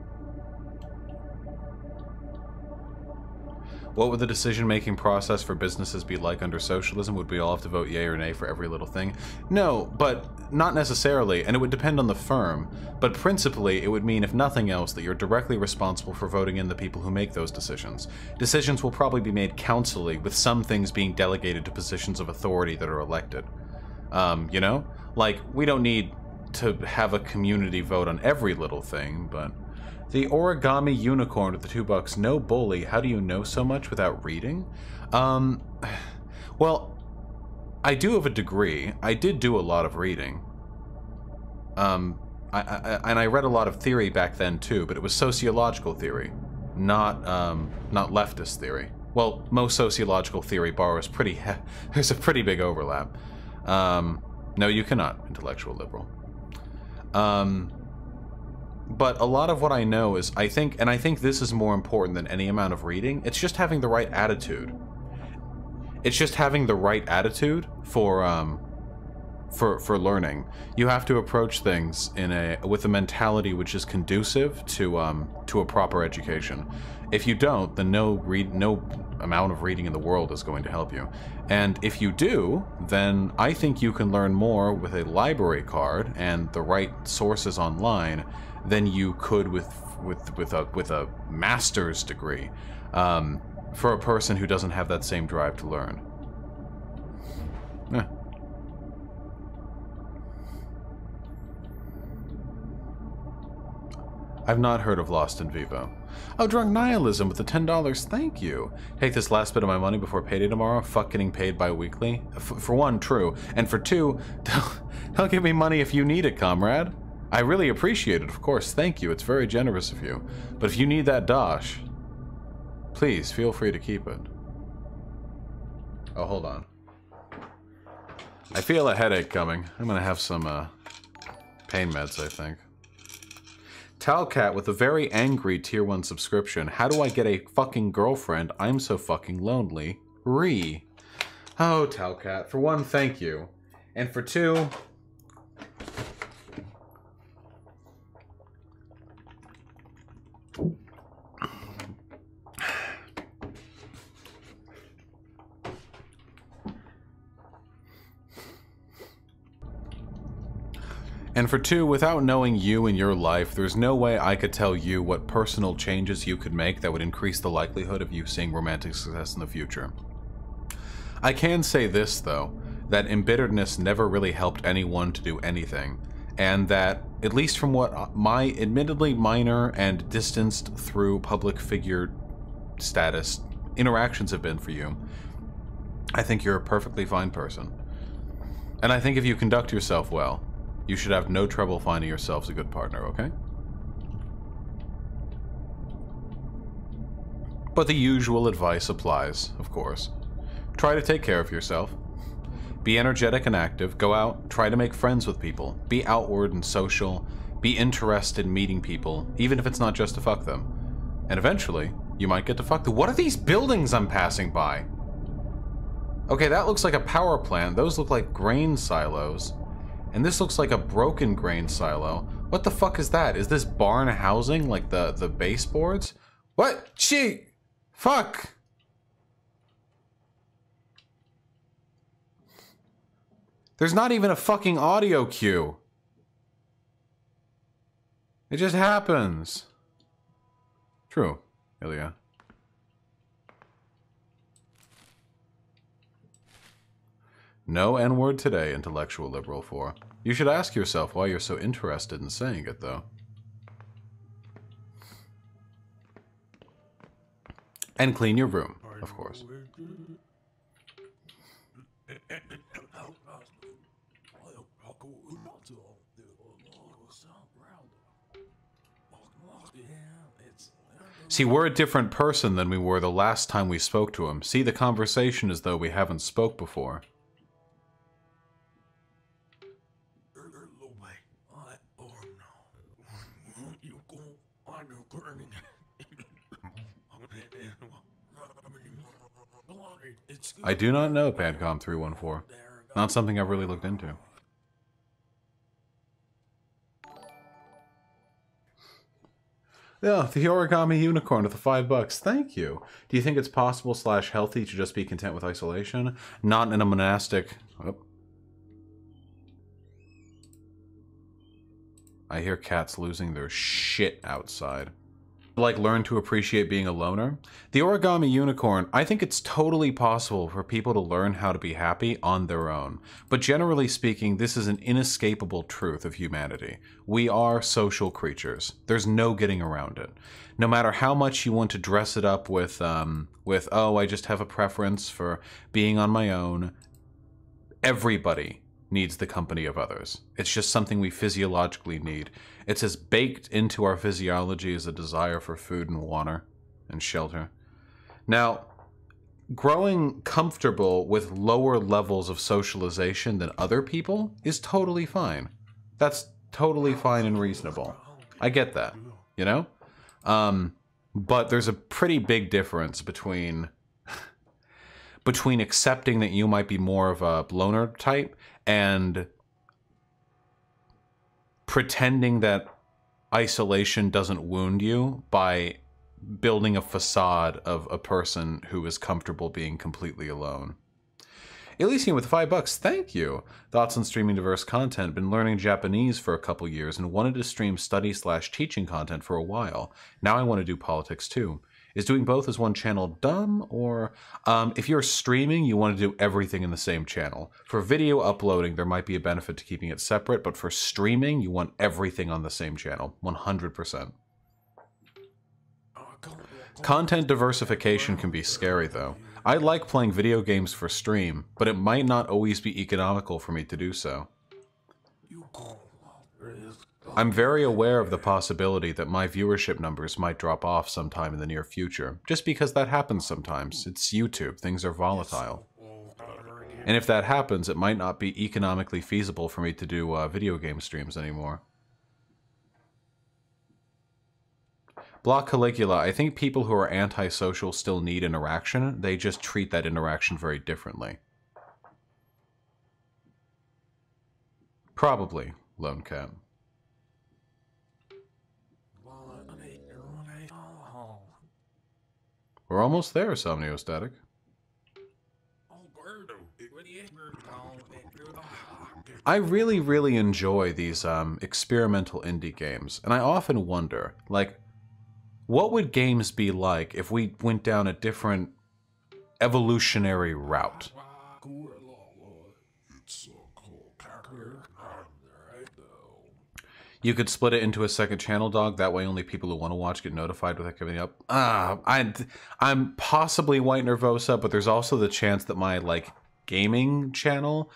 What would the decision-making process for businesses be like under socialism? Would we all have to vote yay or nay for every little thing? No, but not necessarily, and it would depend on the firm. But principally, it would mean, if nothing else, that you're directly responsible for voting in the people who make those decisions. Decisions will probably be made councilly, with some things being delegated to positions of authority that are elected. You know? Like, we don't need to have a community vote on every little thing, but... The Origami Unicorn with the $2. No bully. How do you know so much without reading? Well, I do have a degree. I did do a lot of reading. And I read a lot of theory back then too, but it was sociological theory, not leftist theory. Well, most sociological theory borrows there's a pretty big overlap. No, you cannot, intellectual liberal. But a lot of what I know is, I think this is more important than any amount of reading, it's just having the right attitude. It's just having the right attitude for learning. You have to approach things with a mentality which is conducive to a proper education. If you don't, then no amount of reading in the world is going to help you. And if you do, then I think you can learn more with a library card and the right sources online than you could with a master's degree, for a person who doesn't have that same drive to learn. I've not heard of Lost in Vivo. Oh, Drunk Nihilism with the $10. Thank you. Take this last bit of my money before payday tomorrow. Fuck getting paid bi-weekly. For one, true. And for two, don't give me money if you need it, comrade. I really appreciate it, of course. Thank you. It's very generous of you. But if you need that dosh, please feel free to keep it. Oh, hold on. I feel a headache coming. I'm gonna have some Pain meds, I think. Talcat with a very angry tier 1 subscription. How do I get a fucking girlfriend? I'm so fucking lonely. Oh, Talcat. For one, thank you. And for two... without knowing you and your life, there's no way I could tell you what personal changes you could make that would increase the likelihood of you seeing romantic success in the future. I can say this, though, that embitteredness never really helped anyone to do anything, and that, at least from what my admittedly minor and distanced through public figure status interactions have been for you, I think you're a perfectly fine person. And I think if you conduct yourself well, you should have no trouble finding yourselves a good partner, okay? But the usual advice applies, of course. Try to take care of yourself. Be energetic and active. Go out, try to make friends with people. Be outward and social. Be interested in meeting people, even if it's not just to fuck them. And eventually, you might get to fuck them. What are these buildings I'm passing by? Okay, that looks like a power plant. Those look like grain silos. And this looks like a broken grain silo. What the fuck is that? Is this barn housing, like the baseboards? What? Gee! Fuck! There's not even a fucking audio cue. It just happens. True, Ilya. No N-word today, intellectual liberal 4. You should ask yourself why you're so interested in saying it, though. And clean your room, of course. See, we're a different person than we were the last time we spoke to him. See the conversation as though we haven't spoke before. I do not know, Padcom 314. Not something I've really looked into. Yeah, the origami unicorn with the $5. Thank you. Do you think it's possible / healthy to just be content with isolation? Not in a monastic... Oh. I hear cats losing their shit outside. Like, learn to appreciate being a loner? The origami unicorn, I think it's totally possible for people to learn how to be happy on their own. But generally speaking, this is an inescapable truth of humanity. We are social creatures. There's no getting around it. No matter how much you want to dress it up with, oh, I just have a preference for being on my own, everybody needs the company of others. It's just something we physiologically need. It's as baked into our physiology as a desire for food and water and shelter. Now, growing comfortable with lower levels of socialization than other people is totally fine. That's totally fine and reasonable. I get that, you know? But there's a pretty big difference between accepting that you might be more of a loner type and pretending that isolation doesn't wound you by building a facade of a person who is comfortable being completely alone. Elysium with $5, thank you. Thoughts on streaming diverse content. Been learning Japanese for a couple years and wanted to stream study / teaching content for a while. Now I want to do politics too. Is doing both as one channel dumb, or if you're streaming, you want to do everything in the same channel? For video uploading, there might be a benefit to keeping it separate, but for streaming, you want everything on the same channel, 100%. Content diversification can be scary, though. I like playing video games for stream, but it might not always be economical for me to do so. I'm very aware of the possibility that my viewership numbers might drop off sometime in the near future, just because that happens sometimes. It's YouTube. Things are volatile. And if that happens, it might not be economically feasible for me to do video game streams anymore. Block Caligula, I think people who are antisocial still need interaction. They just treat that interaction very differently. Probably, Lone Cat. We're almost there, Somniostatic. I really, really enjoy these experimental indie games, and I often wonder, like, what would games be like if we went down a different evolutionary route? You could split it into a second channel, dog. That way only people who want to watch get notified without giving up. I'm possibly White Nervosa, but there's also the chance that my, like, gaming channel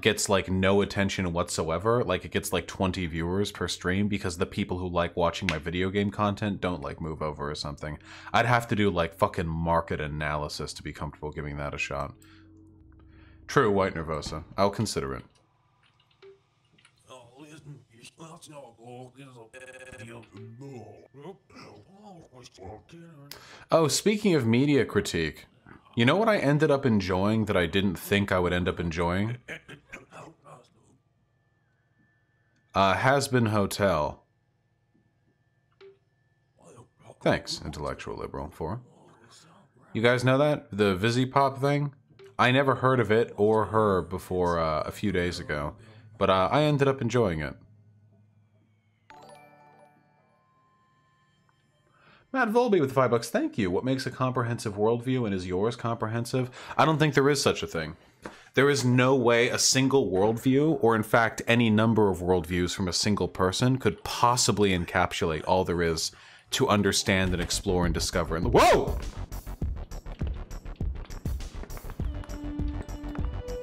gets, like, no attention whatsoever. Like, it gets, like, 20 viewers per stream because the people who like watching my video game content don't, like, move over or something. I'd have to do, like, fucking market analysis to be comfortable giving that a shot. True, White Nervosa. I'll consider it. Oh, speaking of media critique, you know what I ended up enjoying that I didn't think I would end up enjoying? Has Been Hotel. Thanks, Intellectual Liberal, for. You guys know that? The Vizipop thing? I never heard of it or her before a few days ago, but I ended up enjoying it. Matt Volby with $5. Thank you. What makes a comprehensive worldview, and is yours comprehensive? I don't think there is such a thing. There is no way a single worldview, or in fact any number of worldviews from a single person, could possibly encapsulate all there is to understand and explore and discover in the— Whoa!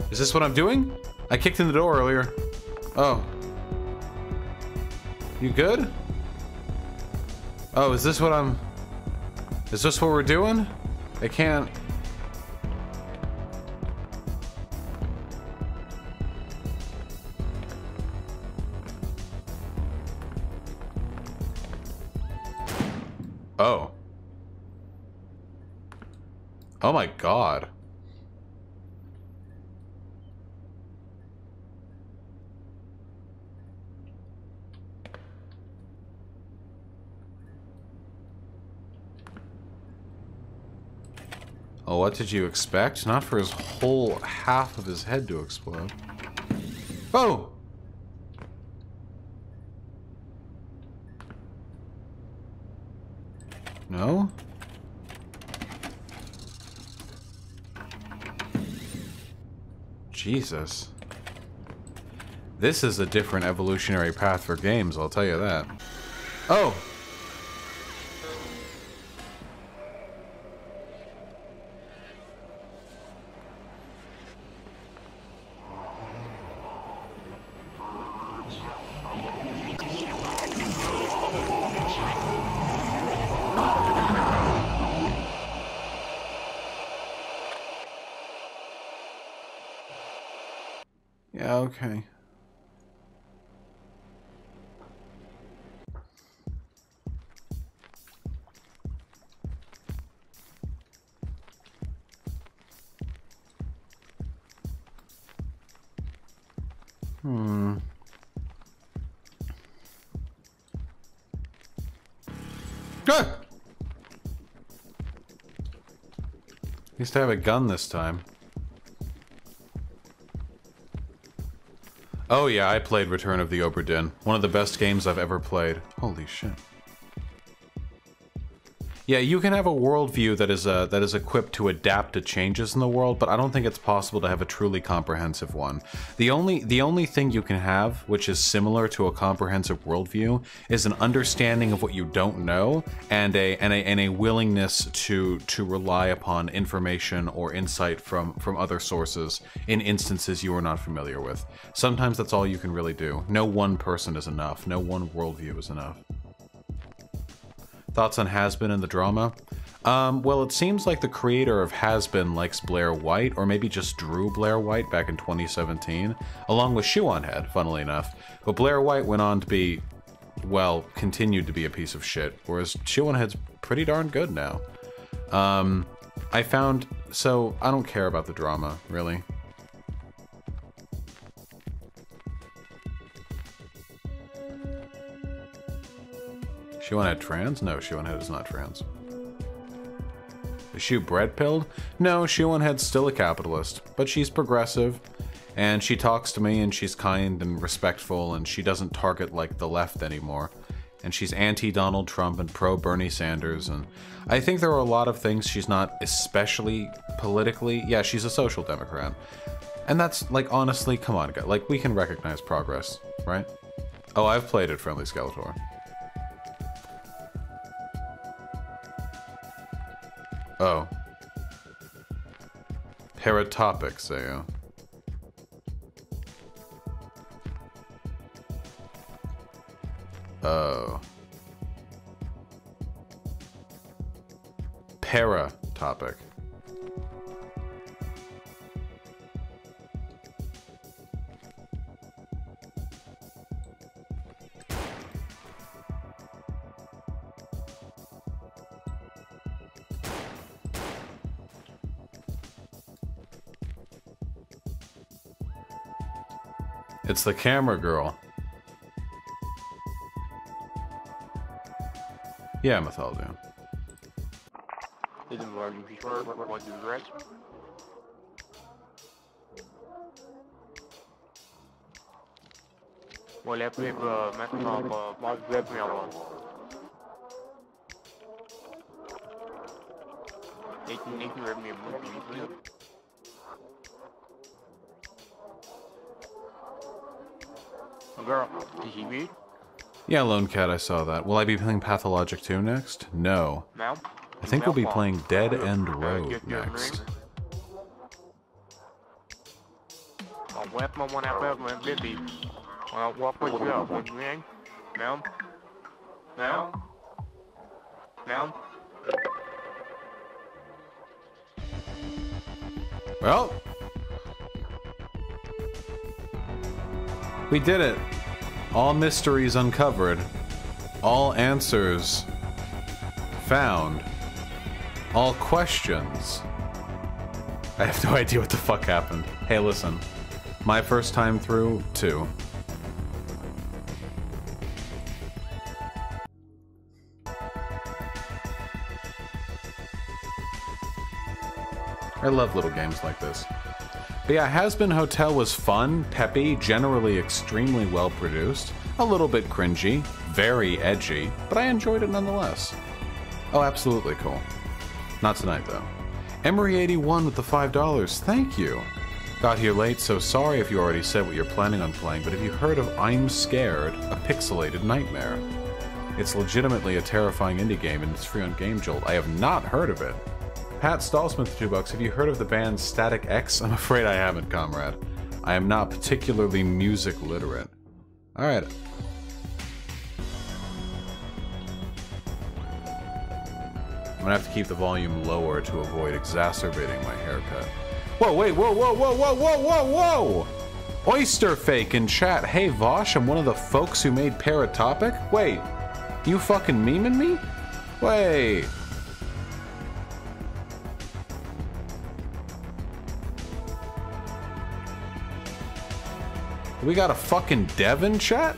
Is this what I'm doing? I kicked in the door earlier. Oh. You good? Oh, is this what I'm... Is this what we're doing? I can't... Oh. Oh my god. Oh, what did you expect? Not for his whole half of his head to explode. Oh! No? Jesus. This is a different evolutionary path for games, I'll tell you that. Oh! Yeah, okay. Ah! At least I have a gun this time. Oh yeah, I played Return of the Obra Dinn. One of the best games I've ever played. Holy shit. Yeah, you can have a worldview that is equipped to adapt to changes in the world, but I don't think it's possible to have a truly comprehensive one. The only thing you can have, which is similar to a comprehensive worldview, is an understanding of what you don't know and a willingness to rely upon information or insight from other sources in instances you are not familiar with. Sometimes that's all you can really do. No one person is enough. No one worldview is enough. Thoughts on Has Been and the drama? Well, it seems like the creator of Has Been likes Blair White, or maybe just drew Blair White back in 2017, along with Shoe on Head, funnily enough. But Blair White went on to be, well, continued to be a piece of shit, whereas Shoe on Head's pretty darn good now. I found, so I don't care about the drama, really. Shoe on Head trans? No, Shoe on Head is not trans. Is Shoe bread pilled? No, Shoe on Head's still a capitalist, but she's progressive, and she talks to me, and she's kind and respectful, and she doesn't target like the left anymore. And she's anti-Donald Trump and pro-Bernie Sanders, and I think there are a lot of things she's not especially politically. Yeah, she's a social democrat. And that's, like, honestly, come on, guys. Like, we can recognize progress, right? Oh, I've played it, Friendly Skeletor. Oh. Paratopic, say you. Oh. Paratopic. It's the camera girl. Yeah, Mythology. Didn't learn before what you read. Well, let's leave maintenant moi je vais bien voir. Ik wil meer moeite. Girl, did he read? Yeah, Lone Cat, I saw that. Will I be playing Pathologic 2 next? No. Ma'am? I think we'll be playing Dead End Road next. I'll web my one out when busy. I'll walk with you up when you ring. Ma'am? Ma'am? Ma'am? Well, we did it. All mysteries uncovered. All answers found. All questions. I have no idea what the fuck happened. Hey, listen. My first time through, too. I love little games like this. But yeah, Has Been Hotel was fun, peppy, generally extremely well produced, a little bit cringy, very edgy, but I enjoyed it nonetheless. Oh, absolutely cool. Not tonight, though. Emery81 with the $5, thank you! Got here late, so sorry if you already said what you're planning on playing, but have you heard of I'm Scared, a pixelated nightmare? It's legitimately a terrifying indie game, and it's free on Game Jolt. I have not heard of it. Pat Stallsmith, $2. Have you heard of the band Static X? I'm afraid I haven't, comrade. I am not particularly music literate. Alright. I'm gonna have to keep the volume lower to avoid exacerbating my haircut. Whoa, wait, whoa, whoa, whoa, whoa, whoa, whoa, whoa! Oyster Fake in chat. Hey, Vaush, I'm one of the folks who made Paratopic? Wait, you fucking memeing me? Wait. We got a fucking dev in chat?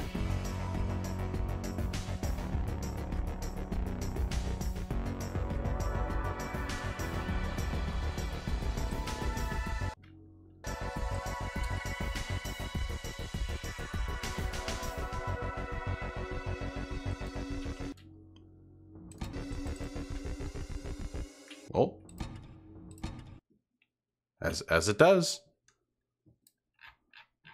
Well, as it does.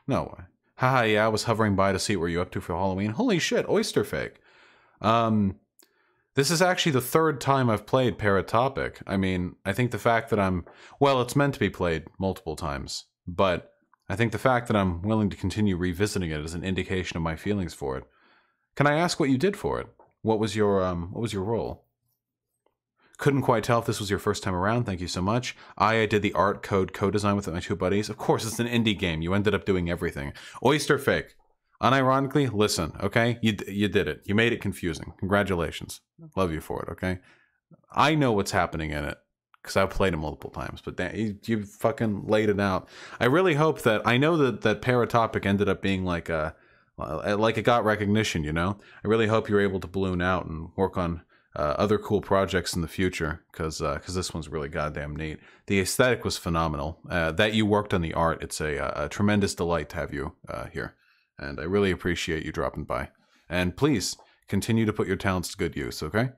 No way. Haha, yeah, I was hovering by to see what you're up to for Halloween. Holy shit, Oyster Fake. This is actually the third time I've played Paratopic. I mean, I think the fact that I'm... Well, it's meant to be played multiple times, but I think the fact that I'm willing to continue revisiting it is an indication of my feelings for it. Can I ask what you did for it? What was your role? Couldn't quite tell if this was your first time around. Thank you so much. I did the art code co-design with my 2 buddies. Of course, it's an indie game. You ended up doing everything. Oyster Fake. Unironically, listen, okay? You did it. You made it confusing. Congratulations. Love you for it, okay? I know what's happening in it because I've played it multiple times, but you fucking laid it out. I really hope that... I know that Paratopic ended up being like it got recognition, you know? I really hope you're able to balloon out and work on other cool projects in the future, because this one's really goddamn neat. The aesthetic was phenomenal. That you worked on the art, it's a tremendous delight to have you here. And I really appreciate you dropping by. And please, continue to put your talents to good use, okay?